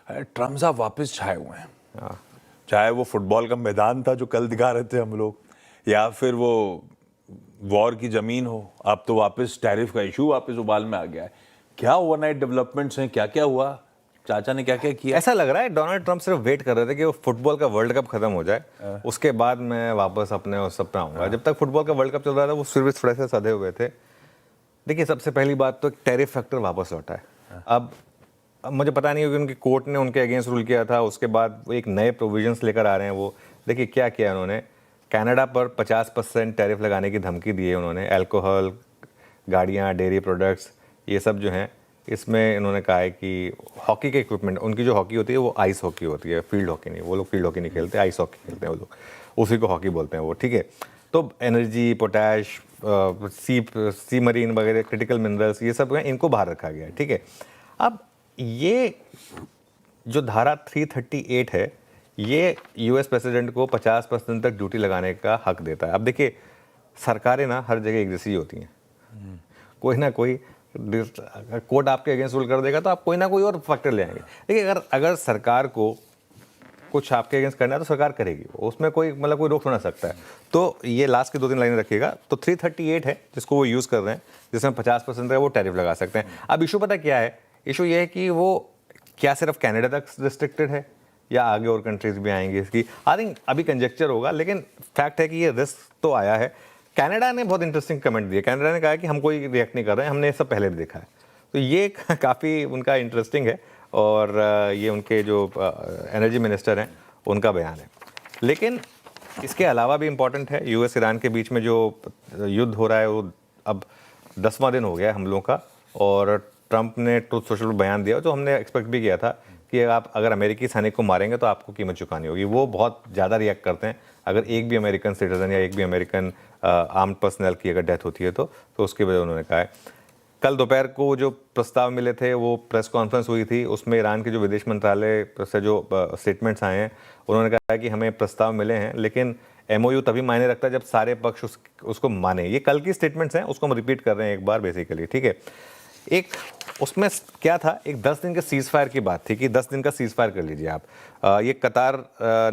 Trump साहब वापस छाए हुए हैं। चाहे वो फुटबॉल का मैदान था जो कल दिखा रहे थे हम लोग, या फिर वो वॉर की जमीन हो, अब तो वापस टैरिफ का इशू वापस उबाल में आ गया है। क्या ओवरनाइट डेवलपमेंट्स हैं, क्या क्या हुआ, चाचा ने क्या क्या किया? ऐसा लग रहा है डोनाल्ड ट्रंप सिर्फ वेट कर रहे थे कि वो फुटबॉल का वर्ल्ड कप खत्म हो जाए, उसके बाद मैं वापस अपने उस सब पे आऊंगा। जब तक फुटबॉल का वर्ल्ड कप चल रहा था वो सिर्फ थोड़े से सधे हुए थे। देखिए, सबसे पहली बात तो टैरिफ फैक्टर वापस लौटा है। अब मुझे पता नहीं है कि उनकी कोर्ट ने उनके अगेंस्ट रूल किया था, उसके बाद वो एक नए प्रोविजंस लेकर आ रहे हैं। वो देखिए क्या किया उन्होंने, कनाडा पर 50% टैरिफ लगाने की धमकी दी है उन्होंने। अल्कोहल, गाड़ियाँ, डेयरी प्रोडक्ट्स, ये सब जो हैं, इसमें इन्होंने कहा है कि हॉकी के इक्विपमेंट, उनकी जो हॉकी होती है वो आइस हॉकी होती है, फील्ड हॉकी नहीं। वो लोग फील्ड हॉकी नहीं खेलते, आइस हॉकी खेलते हैं वो लोग, उसी को हॉकी बोलते हैं वो, ठीक है। तो एनर्जी, पोटैश, सी मरीन वगैरह, क्रिटिकल मिनरल्स, ये सब हैं, इनको बाहर रखा गया है, ठीक है। अब ये जो धारा 338 है, ये यूएस प्रेसिडेंट को 50% तक ड्यूटी लगाने का हक देता है। अब देखिए, सरकारें ना हर जगह एक जैसी होती हैं, कोई ना कोई कोर्ट आपके अगेंस्ट रूल कर देगा तो आप कोई ना कोई और फैक्टर ले आएंगे। देखिए, अगर सरकार को कुछ आपके अगेंस्ट करना है तो सरकार करेगी, उसमें कोई मतलब कोई रोक ना सकता है। तो ये लास्ट की 2-3 लाइनें रखिएगा। तो 338 है जिसको वो यूज़ कर रहे हैं, जिसमें 50% का वो टैरिफ लगा सकते हैं। अब इशू पता क्या है, इशू ये है कि वो क्या सिर्फ कनाडा तक रिस्ट्रिक्टेड है या आगे और कंट्रीज भी आएंगी इसकी। आई थिंक अभी कंजेक्चर होगा, लेकिन फैक्ट है कि ये रिस्क तो आया है। कनाडा ने बहुत इंटरेस्टिंग कमेंट दिया। कनाडा ने कहा कि हम कोई रिएक्ट नहीं कर रहे हैं, हमने सब पहले भी देखा है। तो ये काफ़ी उनका इंटरेस्टिंग है, और ये उनके जो एनर्जी मिनिस्टर हैं उनका बयान है। लेकिन इसके अलावा भी इम्पॉर्टेंट है, यूएस ईरान के बीच में जो युद्ध हो रहा है वो अब 10वां दिन हो गया हम लोगों का, और ट्रंप ने ट्रुथ सोशल पर बयान दिया तो हमने एक्सपेक्ट भी किया था कि आप अगर अमेरिकी सैनिक को मारेंगे तो आपको कीमत चुकानी होगी। वो बहुत ज़्यादा रिएक्ट करते हैं अगर एक भी अमेरिकन सिटीजन या एक भी अमेरिकन आर्म्ड पर्सनल की अगर डेथ होती है तो उसकी वजह उन्होंने कहा है। कल दोपहर को जो प्रस्ताव मिले थे, वो प्रेस कॉन्फ्रेंस हुई थी, उसमें ईरान के जो विदेश मंत्रालय से जो स्टेटमेंट्स आए हैं, उन्होंने कहा कि हमें प्रस्ताव मिले हैं, लेकिन एमओयू तभी मायने रखता है जब सारे पक्ष उसको माने। ये कल की स्टेटमेंट्स हैं, उसको हम रिपीट कर रहे हैं एक बार बेसिकली, ठीक है। एक उसमें क्या था, एक 10 दिन के सीज फायर की बात थी कि 10 दिन का सीज फायर कर लीजिए आप। ये कतार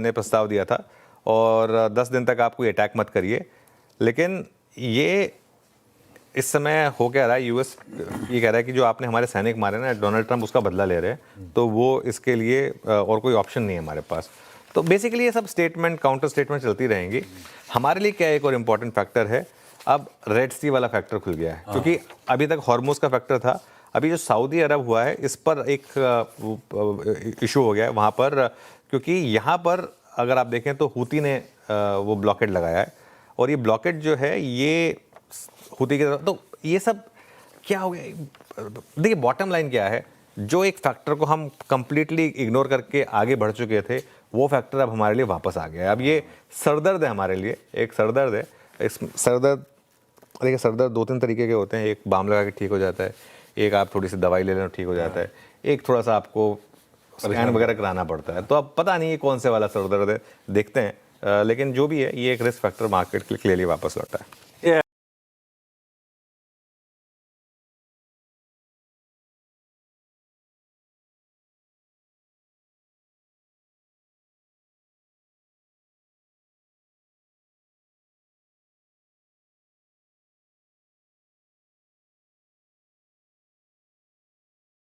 ने प्रस्ताव दिया था, और 10 दिन तक आप कोई अटैक मत करिए। लेकिन ये इस समय हो क्या रहा है, यूएस ये कह रहा है कि जो आपने हमारे सैनिक मारे ना, डोनाल्ड ट्रंप उसका बदला ले रहे हैं, तो वो इसके लिए और कोई ऑप्शन नहीं है हमारे पास। तो बेसिकली ये सब स्टेटमेंट, काउंटर स्टेटमेंट चलती रहेंगी। हमारे लिए क्या एक और इम्पॉर्टेंट फैक्टर है, अब रेड सी वाला फैक्टर खुल गया है, क्योंकि अभी तक हॉर्मुज का फैक्टर था। अभी जो सऊदी अरब हुआ है, इस पर एक इशू हो गया है वहाँ पर, क्योंकि यहाँ पर अगर आप देखें तो हूती ने वो ब्लॉकेड लगाया है, और ये ब्लॉकेड जो है ये हूती की तरफ, तो ये सब क्या हो गया। देखिए, बॉटम लाइन क्या है, जो एक फैक्टर को हम कंप्लीटली इग्नोर करके आगे बढ़ चुके थे, वो फैक्टर अब हमारे लिए वापस आ गया है। अब ये सरदर्द है हमारे लिए, एक सरदर्द है। इस सरदर्द, देखिए सरदर्द 2-3 तरीके के होते हैं। एक बाम लगा के ठीक हो जाता है, एक आप थोड़ी सी दवाई ले लेना ठीक हो जाता है, एक थोड़ा सा आपको स्कैन वगैरह कराना पड़ता है। तो अब पता नहीं है कौन से वाला सरदर्द है, देखते हैं। लेकिन जो भी है, ये एक रिस्क फैक्टर मार्केट के लिए क्लियरली वापस लौटा है।